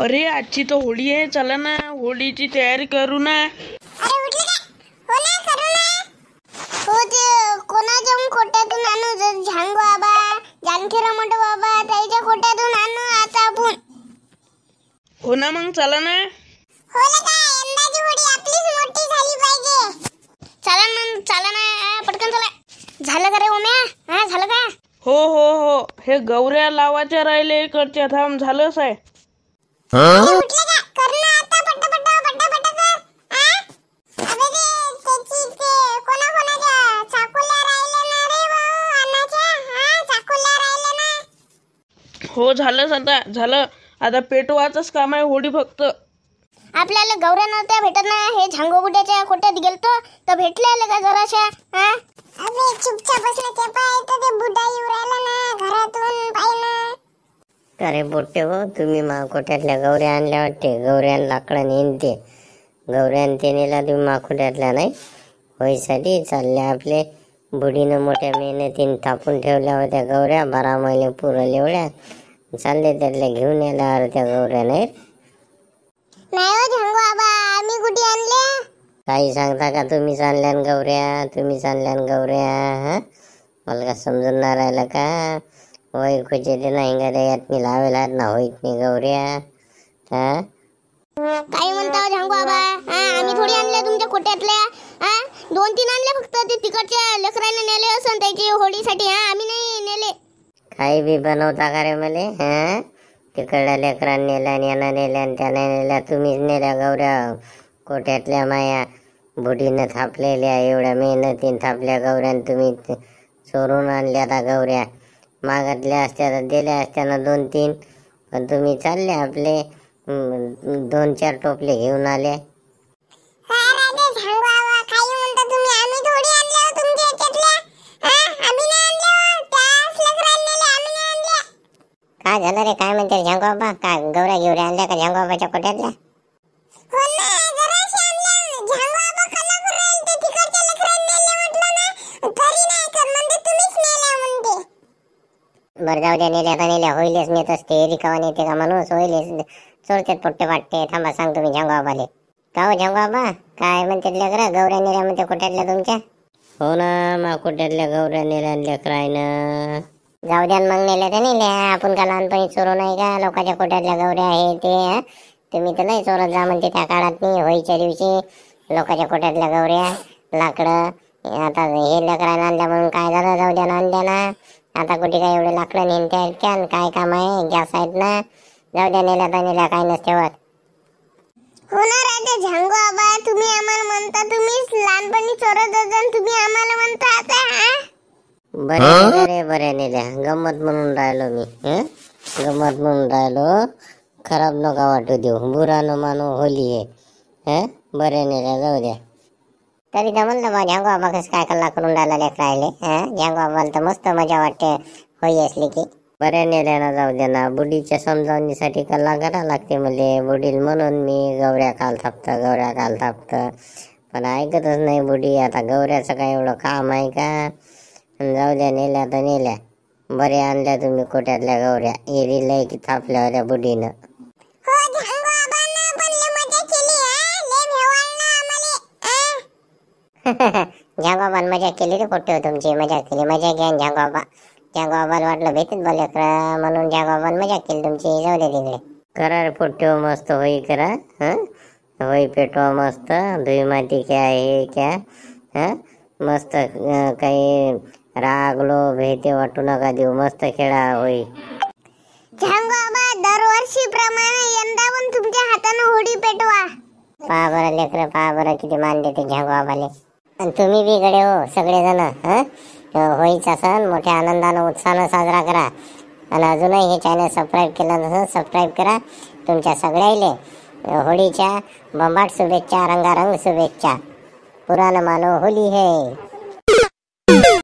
अरे आजची तर होळी आहे, चला ना होळीची तयारी करू ना. अरे उठले का? हो ना, करू ना. हो ते कोणाच्या खोट्यातून आणू, झांगो बाबा, जानकीराम मोठे बाबा त्याच्या खोट्यातून आणू आता आपण. हो ना, मग चला ना. हो का, यंदाची होळी आपलीच मोठी झाली पाहिजे. चला मग, चला ना, पटकन चला. झालं का रे ओम्या? हा झालं का? हो हो हो, हे गौऱ्या लावायच्या राहिले इकडच्या, थांब झालंच आहे. अरे उठले का? कर ना आता, पटापट कर. अबे रे त्याची ते कोणाच्या चाकोल्या राहिल्या ना रे भाऊ अन्नाच्या. चाकोल्या राहिल्या ना. हो झालंच, आता झालं. आता पेटवायचंच काम आहे होळी फक्त. आपल्याला गौऱ्या नव्हत्या भेटत ना, हे झांगोबुड्याच्या खोट्यात गेलतो तर भेटले का जराशा. अबे चुपचाप बस ना, ते पाय तर ते बुड्डा येऊ राहिला ना घरातून, पाय ना. अरे बोट्टे हो, तुम्ही माकोट्यातल्या गौऱ्या आणल्या वाटते. गौऱ्यान लाकडं नेनते, गौऱ्यान ते नेला, तुम्ही माकोट्यातल्या नाही. होईसाठी चालल्या आपले. बुडीनं मोठ्या मेहनतीने थापून ठेवल्या होत्या गौऱ्या, 12 महिने पुरल एवढ्या. चालले त्यातल्या घेऊन यायला त्या गौऱ्या नाही. नाही हो झांगो बाबा, आम्ही कुठे आणल्या? काही सांगता का? तुम्हीच आणल्यान गौऱ्या, तुम्हीच आणल्यान गौऱ्या. मला का समजून नाही राहिलं का? होय खुचे ते नाही का यात मी लावेला ना, होईत नाही गौऱ्या. काय म्हणता झांगो बाबा? आम्ही थोडी आणल्या तुमच्या खोट्यातल्या. 2-3 आणल्या फक्त, ते तिकडच्या लेकरांना नेले असं त्याची होळीसाठी. आम्ही नाही नेले. काही बी बनवता का रे मले? तिकडल्या लेकरांनी नेल्या, यानं नेल्या, त्यानं नेल्या, तुम्हीच नेल्या गौऱ्या कोट्यातल्या. माया बुढीनं थापलेल्या, एवढ्या मेहनतीने थापल्या गौऱ्या तुम्ही चोरून आणल्या. आता गौऱ्या मागतल्या असत्या तर दिल्या असत्या ना 2-3, पण तुम्ही चालले आपले 2-4 टोपले घेऊन आले. काय झालं रे? काय म्हणते झांगो बाबा? काय गौऱ्या घेवऱ्या आणल्या का झांगो बाबाच्या कोट्यातल्या? बरं जाऊ द्या, नेल्या तर नेल्या, होईलच नेत असते. रिकावा नेते का माणूस? होईलच, चोरतेत पोट्टे वाटते. थांबा सांगतो मी झांगो बाबाले. का हो झांगो बाबा, काय म्हणते लेकरा? गौऱ्या नेल्या म्हणते कोट्यातल्या तुमच्या? हो ना, मा कोट्यातल्या गौऱ्या नेल्या लेकरायनं. जाऊ द्या मग, नेल्या तर नेल्या. आपण का लहानपणी चोरू नाही का? लोकांच्या कोट्यातल्या गौऱ्या आहे ते. तुम्ही तर नाही चोरत जा म्हणते त्या काळात नाही. होळीच्या दिवशी लोकांच्या कोट्यातल्या गौऱ्या, लाकडं. आता हे लेकरांना आणल्या म्हणून काय झालं? जाऊ द्या ना, आणल्या ना. आता कुठे काय एवढे लाकडं नेमते आहेत का? काय काम आहे? गॅस आहेत ना. जाऊ द्या, नेल्या तर नेल्या, काय नसते होत. होणार आहे झांगो बाबा, तुम्ही आम्हाला म्हणता तुम्हीच लहानपणी चोरत असाल, तुम्ही आम्हाला म्हणता आता. बरे नेल्या, गंमत म्हणून राहिलो मी. गंमत म्हणून राहिलो, खराब नका वाटू देऊ, बुरा न मानो, होली आहे. बरे नेल्या, जाऊ द्या. तरी तर म्हणलं बा झांगो बाबा कसं काय कल्ला करून राहिला लेकरायले. झांगो बाबाला तर मस्त मजा वाटते होळी असली की. बऱ्या नेल्या ना, जाऊ द्या ना. बुडीच्या समजावणीसाठी कल्ला करा लागते मले. बुडील म्हणून मी गौऱ्या काल थापत, पण ऐकतच नाही बुडी. आता गौऱ्याचं काय एवढं काम आहे का? जाऊ द्या, नेल्या तर नेल्या. बरे आणल्या तुम्ही कोट्यातल्या गौऱ्या. एरी लय की थापल्या होत्या बुडीनं. झांगो बाबान मजा केली रे पोट्टे, तुमची मजा केली. मजा घ्या झांगो बाबा. झांगो बाबाला वाटलं भेटत बोले म्हणून झांगो बाबान मजा केली तुमची. जाऊ दे तिकडे. करा रे पोट्टे, मस्त होळी करा. होळी पेटवा मस्त. धुई माती क्या हे क्या. मस्त काही रागलो भेटे वाटू नका देऊ. मस्त खेळा होळी. झांगो बाबा, दरवर्षी प्रमाणे यंदा पण तुमच्या हातानं होळी पेटवा. पहा बरं लेकर, पहा बरं किती मान देते झांगो बाबाले. आणि तुम्ही बी गडे हो सगळेजण. होळीचा सण मोठ्या आनंदानं उत्साहानं साजरा करा. आणि अजूनही हे चॅनल सबस्क्राईब केलं नसेल, सबस्क्राईब करा. तुमच्या सगळ्याले होळीच्या बंबाट शुभेच्छा, रंगारंग शुभेच्छा. पुराण मानो होली है.